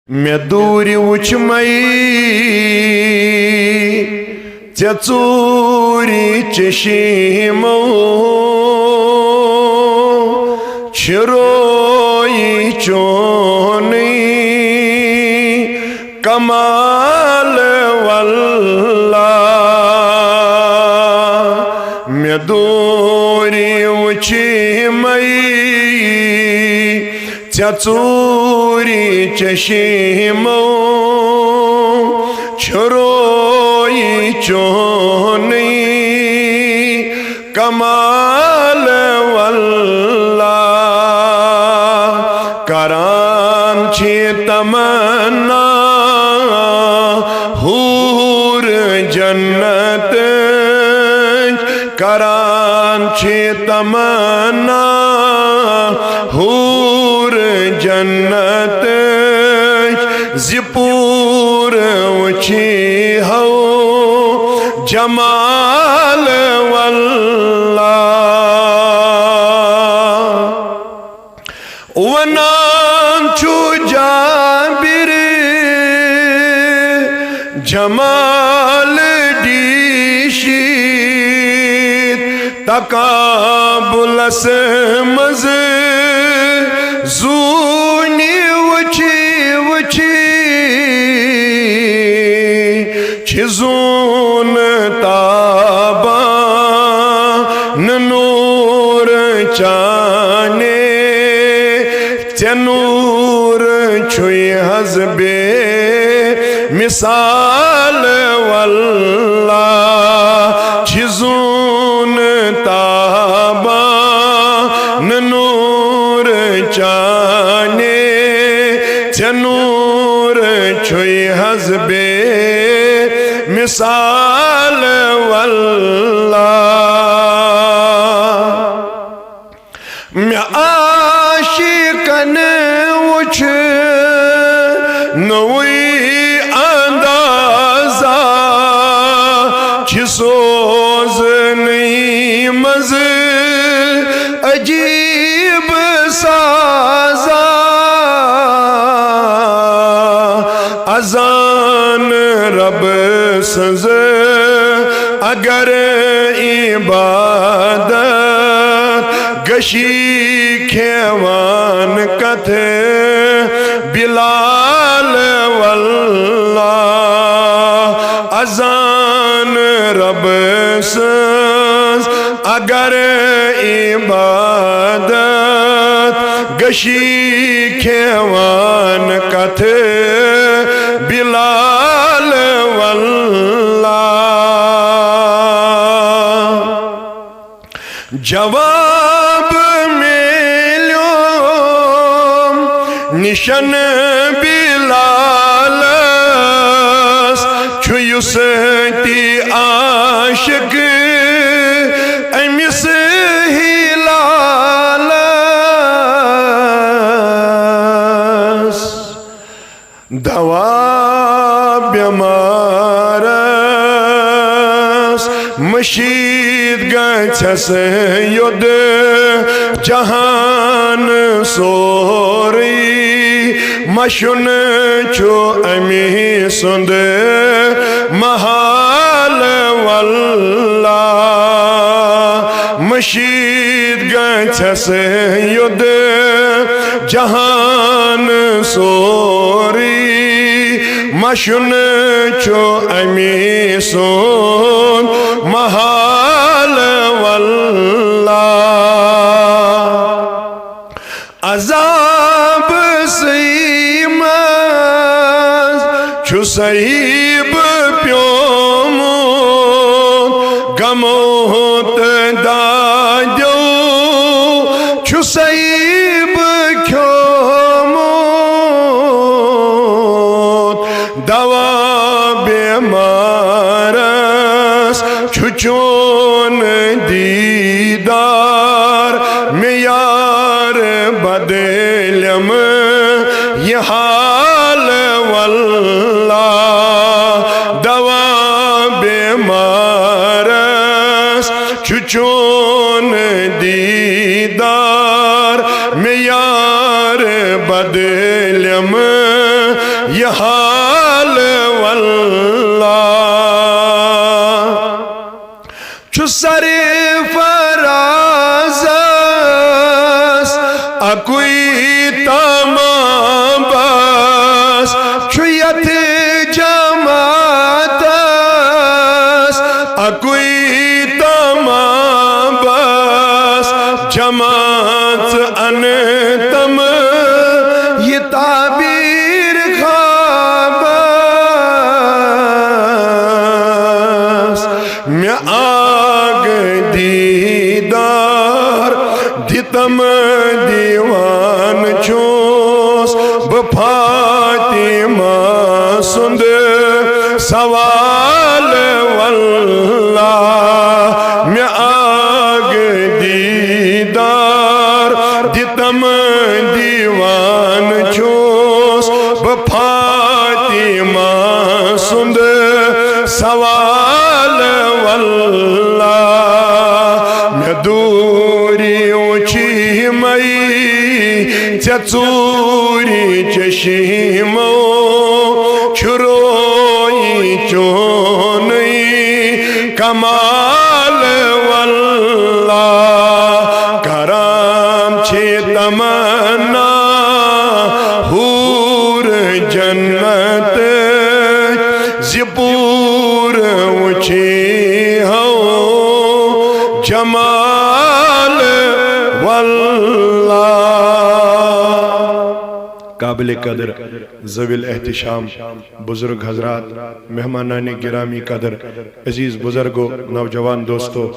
मे दूर वुच मई चे चूरी चशीमो छिरोई चोनी कमाल वल्ला मे दूरी वुच मई चे चूरी चशीमो छिरोई चोनी कमाल वल्ला करान छी तमन्ना हूर जन्नत करान छी तमन्ना हूर जन्नत जिपूर उची हो जमाल वल्ला वनान छु जाबिर जमाल दीशीत तकाबुलस मज जूनी वची वची छिजून ताबा नूर चाने चनूर छुई हज़बे मिसाल वल्ला छिजून ताबा नूर चाने चनूर छुई हज़बे मिसाल वल्ला मैं आशिकन वुछ नवी अंदाजा छिसोज नहीं मज अजीब साजा अजान रब सज अगर इबादत गशी खेवान कथे बिलाल वल्ला अजान रब सज अगर इबादत गशी खेवान कथे बिलाल वल्ला जवाब मिलो निशन बिलालस छुयुस ती आशिक अमिस हिलालस दवा बेमारस मशीद गछस युद जहान सोरी मशुन छो अमी सुंद महाल वल्ला मशीद गछस युद जहान सोरी मशुन छो अमी सुन महाल वल्ला अजाब सीमस छु सहीब प्योमो गमोत दाद्यो छु सहीब ख्योमो दवा बेमारस छुचोन दीदार में यार बदलम ये हाल वल्ला दवा बेमारस छुचोन दीदार में यार बदलम ये हाल वल्लाह छु सरे फराज़स अकुई तमाम बस छु यथ जमातस अकुई तमाम बस जमात अनतम ये ताबीर खाबस मैं आग दीदार दितम दीवान चोस बफातिमा सुंद सवाल वल्लाह मैं आग दीदार दितम दीवान चोस बफातिमा सुंद सवाल वल्लाह मैं दूरी ऊंची मई चूरी चशीमो छुरोई चोनई कमाल वल्लाह कराम छे तमन्ना हूर जन्नत ज़िपूर ऊंची हो जमाल वल्लाह काबिल कदर ज़विल एहतिशाम बुजुर्ग हजरात मेहमानान गिरामी कदर अजीज बुजुर्गो नौजवान दोस्तों